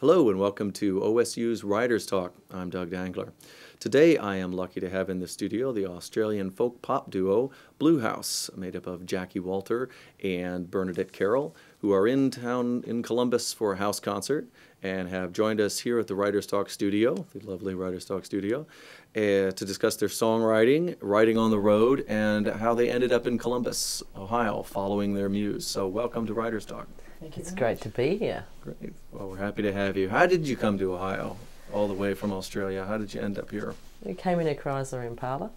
Hello and welcome to OSU's Writers Talk. I'm Doug Dangler. Today I am lucky to have in the studio the Australian folk pop duo Bluehouse, made up of Jackie Walter and Bernadette Carroll, who are in town in Columbus for a house concert and have joined us here at the Writers Talk studio, the lovely Writers Talk studio, to discuss their songwriting, writing on the road, and how they ended up in Columbus, Ohio, following their muse. So welcome to Writers Talk. It's great to be here. Great. Well, we're happy to have you. How did you come to Ohio, all the way from Australia? How did you end up here? We came in a Chrysler Impala.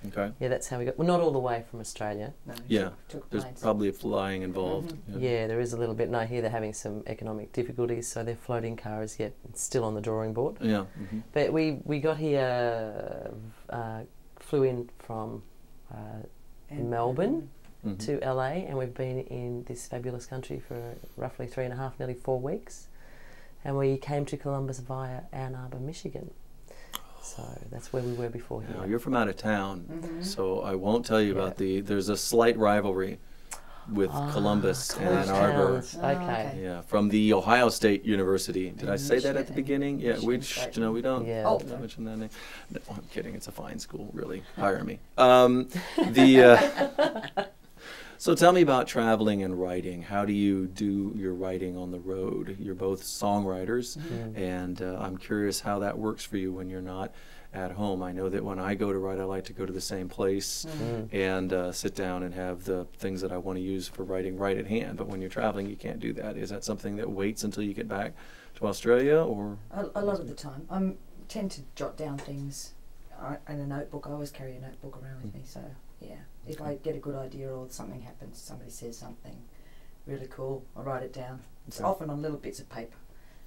Okay. Yeah, that's how we got. Well, not all the way from Australia. No, Yeah, took there's planes. probably flying involved. Yeah, there is a little bit. And I hear they're having some economic difficulties, so their floating car is yet still on the drawing board. Yeah. But we got here, flew in from Melbourne to LA, and we've been in this fabulous country for roughly 3.5, nearly 4 weeks. And we came to Columbus via Ann Arbor, Michigan. So that's where we were before here. Now, you're from out of town, so I won't tell you about there's a slight rivalry with Columbus and Ann Arbor. Okay. Yeah, from the Ohio State University. Did I say that at the beginning? Yeah, we don't mention that name. No, I'm kidding. It's a fine school, really. Hire me. So tell me about traveling and writing. How do you do your writing on the road? You're both songwriters, and I'm curious how that works for you when you're not at home. I know that when I go to write, I like to go to the same place and sit down and have the things that I want to use for writing right at hand. But when you're traveling, you can't do that. Is that something that waits until you get back to Australia, or? A lot of the time. I tend to jot down things in a notebook. I always carry a notebook around with me, so yeah. If I get a good idea or something happens, somebody says something really cool, I write it down. It's often on little bits of paper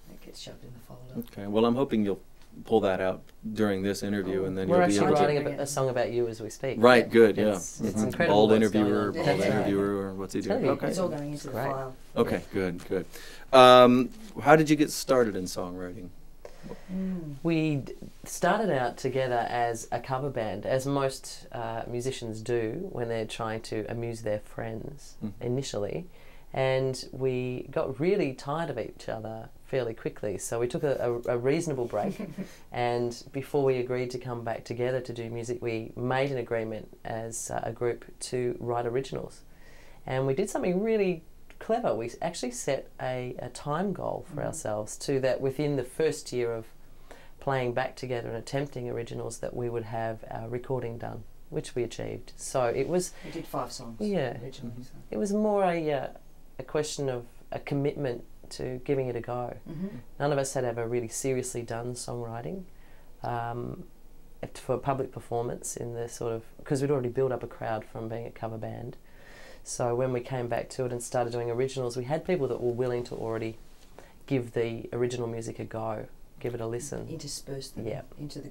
that gets shoved in the folder. Okay, well, I'm hoping you'll pull that out during this interview, and then We're you'll be actually able to... writing a song about you as we speak. Right, good, yeah. It's incredible. Bald what's going interviewer, on. bald That's right. interviewer, or what's he doing? Okay. It's all going into the Great. file. Okay, good. How did you get started in songwriting? We started out together as a cover band, as most musicians do when they're trying to amuse their friends initially, and we got really tired of each other fairly quickly, so we took a reasonable break, and before we agreed to come back together to do music, we made an agreement as a group to write originals, and we did something really clever. We actually set a time goal for ourselves to that within the first year of playing back together and attempting originals that we would have our recording done, which we achieved. So it was... We did 5 songs originally. So. It was more a question of a commitment to giving it a go. None of us had ever really seriously done songwriting for public performance in the sort of... because we'd already built up a crowd from being a cover band. So when we came back to it and started doing originals, we had people that were willing to already give the original music a go, give it a listen. Intersperse them into the,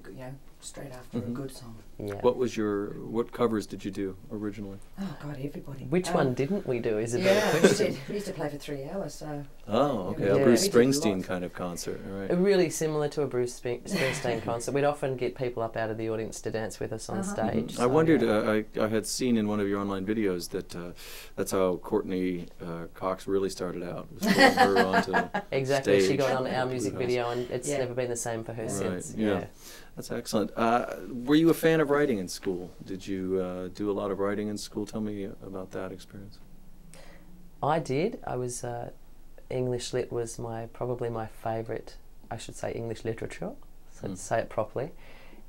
straight after a good song. Yeah. What covers did you do originally? Oh God, everybody. Which one didn't we do is a better question. We used to play for 3 hours, so... Oh, okay, a Bruce Springsteen kind of concert, right. Really similar to a Bruce Springsteen concert. We'd often get people up out of the audience to dance with us on stage. I wondered, I had seen in one of your online videos that that's how Courtney Cox really started out, was putting her onto Exactly, stage. she got on our music Bluehouse. video, and it's never been the same for her since. Yeah. That's excellent. Were you a fan of writing in school? Did you do a lot of writing in school? Tell me about that experience. I did. I was English lit was probably my favourite. I should say English literature. So to say it properly,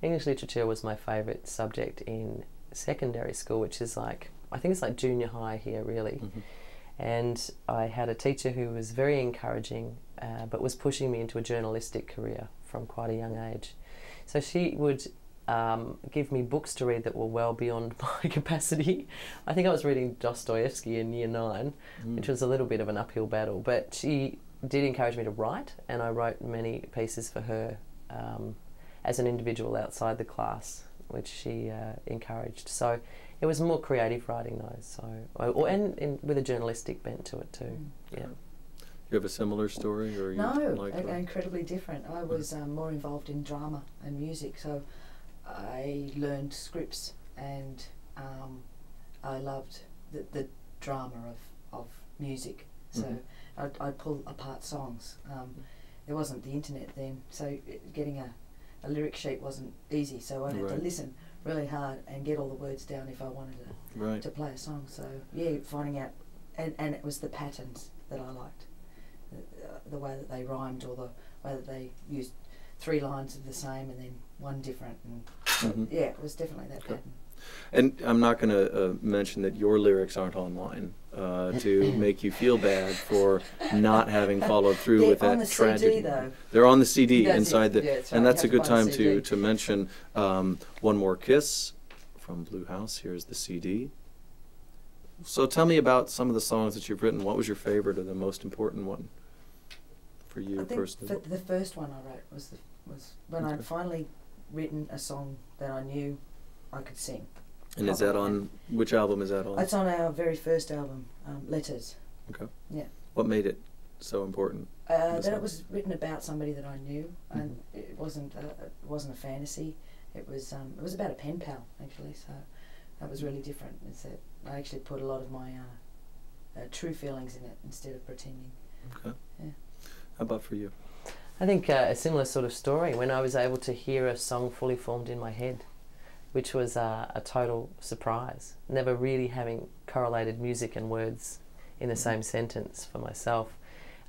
English literature was my favourite subject in secondary school, which is I think it's like junior high here, really. And I had a teacher who was very encouraging, but was pushing me into a journalistic career from quite a young age. So she would give me books to read that were well beyond my capacity. I think I was reading Dostoevsky in year 9, which was a little bit of an uphill battle, but she did encourage me to write, and I wrote many pieces for her as an individual outside the class, which she encouraged. So it was more creative writing though, so and with a journalistic bent to it too. Yeah. You have a similar story, or incredibly different. I was more involved in drama and music, so I learned scripts, and I loved the drama of music. So I'd pull apart songs. there wasn't the internet then, so getting a lyric sheet wasn't easy. So I had to listen really hard and get all the words down if I wanted to play a song. So yeah, finding out, and it was the patterns that I liked, the way that they rhymed, or the way that they used 3 lines of the same and then one different, and yeah, it was definitely that pattern. And I'm not going to mention that your lyrics aren't online to make you feel bad for not having followed through with that tragedy. CD, though. They're on the CD That's inside it. the, Yeah, that's and right. that's a You have good to buy time the CD. to mention One More Kiss from Bluehouse. Here's the CD. So tell me about some of the songs that you've written. What was your favorite or the most important one for you I think personally? the first one I wrote was when I'd finally written a song that I knew I could sing. And is that on, which album is that on? It's on our very first album, Letters. Okay. Yeah. What made it so important? That it was written about somebody that I knew, and it wasn't a fantasy. It was about a pen pal, actually. So that was really different. It's that I actually put a lot of my true feelings in it instead of pretending. Okay. Yeah. How about for you? I think a similar sort of story, when I was able to hear a song fully formed in my head, which was a total surprise. Never really having correlated music and words in the same sentence for myself,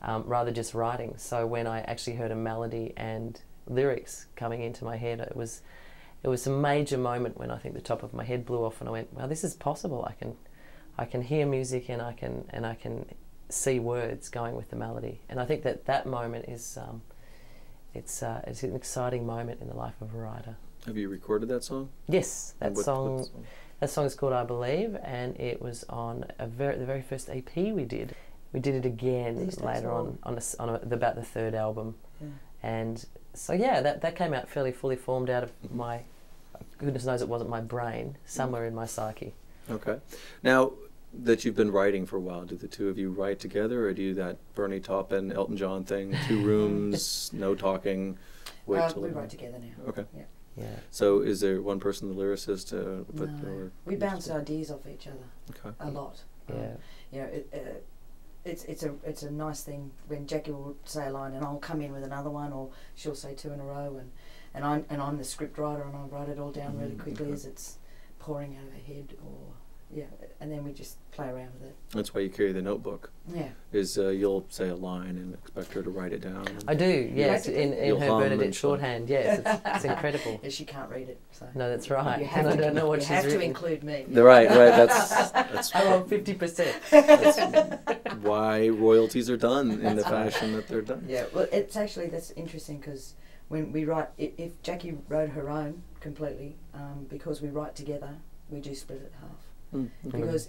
rather just writing. So when I actually heard a melody and lyrics coming into my head, it was a major moment when I think the top of my head blew off, and I went, "Well, this is possible. I can hear music, and I can see words going with the melody." And I think that moment is it's an exciting moment in the life of a writer. Have you recorded that song? Yes, And that song is called I Believe, and it was on the very first EP we did. We did it again later on about the 3rd album. Yeah. And so yeah, that came out fairly fully formed out of my, goodness knows it wasn't my brain, somewhere in my psyche. Okay. Now that you've been writing for a while, do the two of you write together, or do you that Bernie Taupin, Elton John thing, 2 rooms, no talking, wait till... We write together now. Okay. Yeah. Yeah. So is there one person the lyricist? No. We bounce ideas off each other a lot. Yeah. You know, it's a nice thing when Jackie will say a line and I'll come in with another one, or she'll say 2 in a row, and I'm the script writer, and I'll write it all down really quickly as it's pouring out of her head, or and then we just play around with it. That's why you carry the notebook. Yeah. Is you'll say a line and expect her to write it down. I do, yes, in her hum Bernadette and shorthand, yes, it's incredible. Yeah, she can't read it, so. No, that's right. You have I don't know what you she's have written. to include me. Right. That's I want 50%. That's why royalties are done in the fashion that they're done. Yeah, well, that's interesting, because when we write, if Jackie wrote her own completely, because we write together, we do split it half. Okay. Because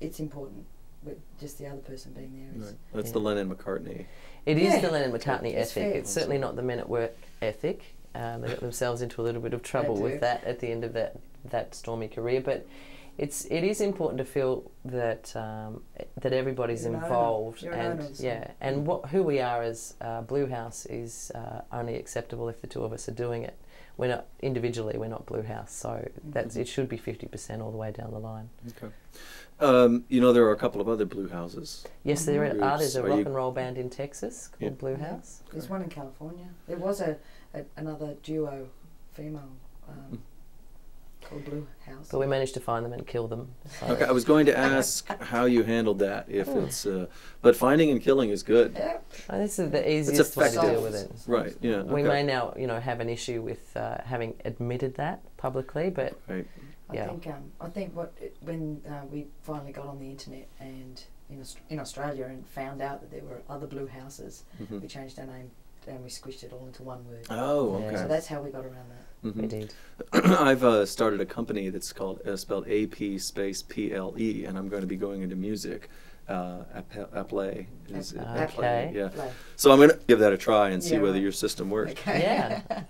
it's important with just the other person being there. Is, Right. That's the Lennon-McCartney. It is the Lennon-McCartney It's ethic. fair. It's certainly not the Men at Work ethic. They got themselves into a little bit of trouble with that at the end of that stormy career. But it is important to feel that that everybody's You're an owner. involved, You're an and owner of and who we are as Bluehouse is only acceptable if the 2 of us are doing it. We're not individually. We're not Bluehouse, so it should be 50% all the way down the line. Okay. You know, there are a couple of other Bluehouses. Yes, there are. There's a Are rock you- and roll band in Texas called Bluehouse. There's one in California. There was another duo, female, called Bluehouse. But we managed to find them and kill them. So. Okay, I was going to ask how you handled that. If it's, but finding and killing is good. Yeah. Oh, this is the easiest way to effective. deal with it. Right. Yeah. We okay. may now, have an issue with having admitted that publicly, but Right. yeah. I think when we finally got on the internet and in Australia and found out that there were other Bluehouses, we changed our name and we squished it all into one word. Oh, Yeah. okay. So that's how we got around that. we did. I've started a company that's called spelled AP space PLE, and I'm going to be going into music. Apply is Okay. yeah. Play. So I'm going to give that a try and see Yeah, whether right. your system works. Okay. Yeah.